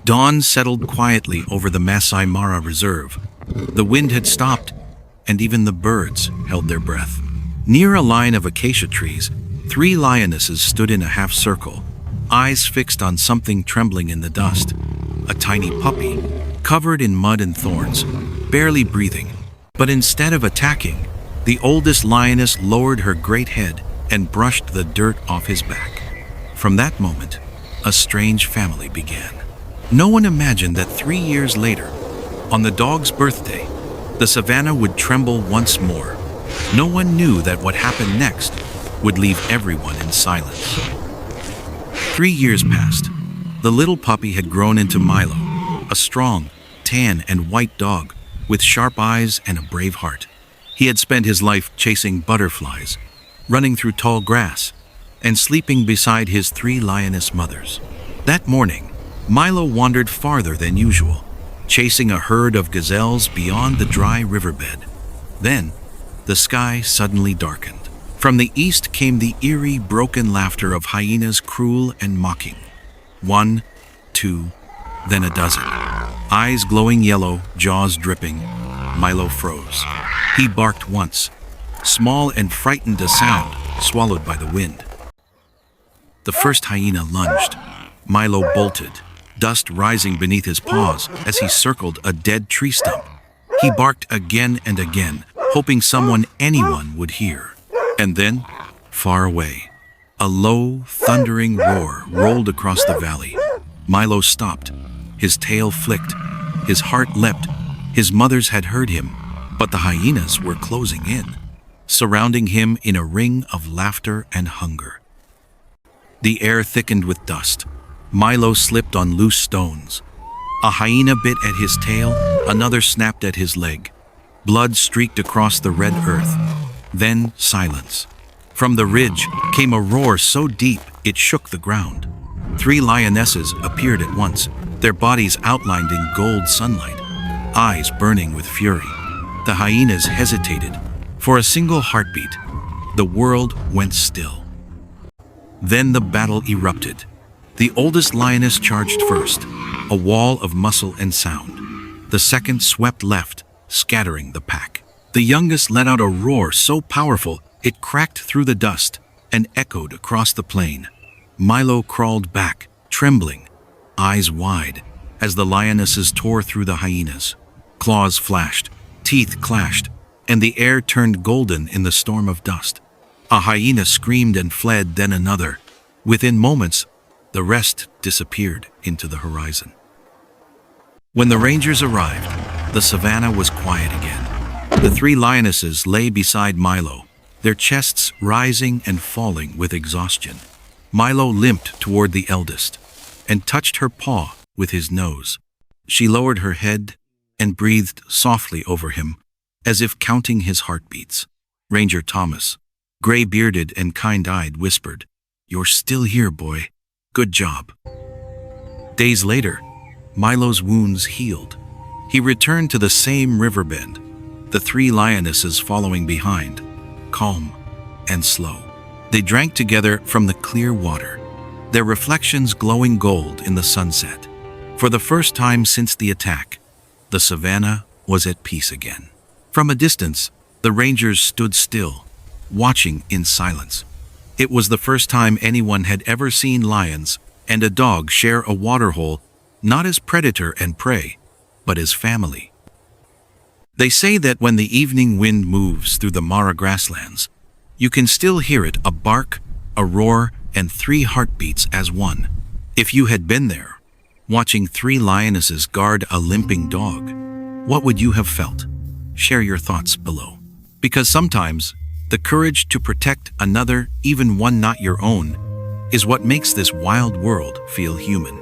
Dawn settled quietly over the Masai Mara reserve. The wind had stopped, and even the birds held their breath. Near a line of acacia trees, 3 lionesses stood in a half circle, eyes fixed on something trembling in the dust. A tiny puppy, covered in mud and thorns, barely breathing. But instead of attacking, the oldest lioness lowered her great head and brushed the dirt off his back. From that moment, a strange family began. No one imagined that 3 years later, on the dog's birthday, the savannah would tremble once more. No one knew that what happened next would leave everyone in silence. 3 years passed. The little puppy had grown into Milo, a strong, tan and white dog with sharp eyes and a brave heart. He had spent his life chasing butterflies, running through tall grass, and sleeping beside his 3 lioness mothers. That morning, Milo wandered farther than usual, chasing a herd of gazelles beyond the dry riverbed. Then, the sky suddenly darkened. From the east came the eerie, broken laughter of hyenas, cruel and mocking. 1, 2, then a dozen. Eyes glowing yellow, jaws dripping, Milo froze. He barked once, small and frightened, a sound swallowed by the wind. The first hyena lunged. Milo bolted, dust rising beneath his paws as he circled a dead tree stump. He barked again and again, hoping anyone would hear. And then, far away, a low, thundering roar rolled across the valley. Milo stopped. His tail flicked. His heart leapt. His mothers had heard him, but the hyenas were closing in, surrounding him in a ring of laughter and hunger. The air thickened with dust. Milo slipped on loose stones. A hyena bit at his tail, another snapped at his leg. Blood streaked across the red earth. Then silence. From the ridge came a roar so deep it shook the ground. 3 lionesses appeared at once, their bodies outlined in gold sunlight, eyes burning with fury. The hyenas hesitated. For a single heartbeat, the world went still. Then the battle erupted. The oldest lioness charged first, a wall of muscle and sound. The second swept left, scattering the pack. The youngest let out a roar so powerful it cracked through the dust and echoed across the plain. Milo crawled back, trembling, eyes wide, as the lionesses tore through the hyenas. Claws flashed, teeth clashed, and the air turned golden in the storm of dust. A hyena screamed and fled, then another. Within moments, the rest disappeared into the horizon. When the rangers arrived, the savannah was quiet again. The 3 lionesses lay beside Milo, their chests rising and falling with exhaustion. Milo limped toward the eldest and touched her paw with his nose. She lowered her head and breathed softly over him, as if counting his heartbeats. Ranger Thomas, gray-bearded and kind-eyed, whispered, "You're still here, boy. Good job." Days later, Milo's wounds healed. He returned to the same riverbend, the 3 lionesses following behind, calm and slow. They drank together from the clear water, their reflections glowing gold in the sunset. For the first time since the attack, the savannah was at peace again. From a distance, the rangers stood still, watching in silence. It was the first time anyone had ever seen lions and a dog share a waterhole, not as predator and prey, but as family. They say that when the evening wind moves through the Mara grasslands, you can still hear it, a bark, a roar, and 3 heartbeats as one. If you had been there, watching 3 lionesses guard a limping dog, what would you have felt? Share your thoughts below. Because sometimes, the courage to protect another, even one not your own, is what makes this wild world feel human.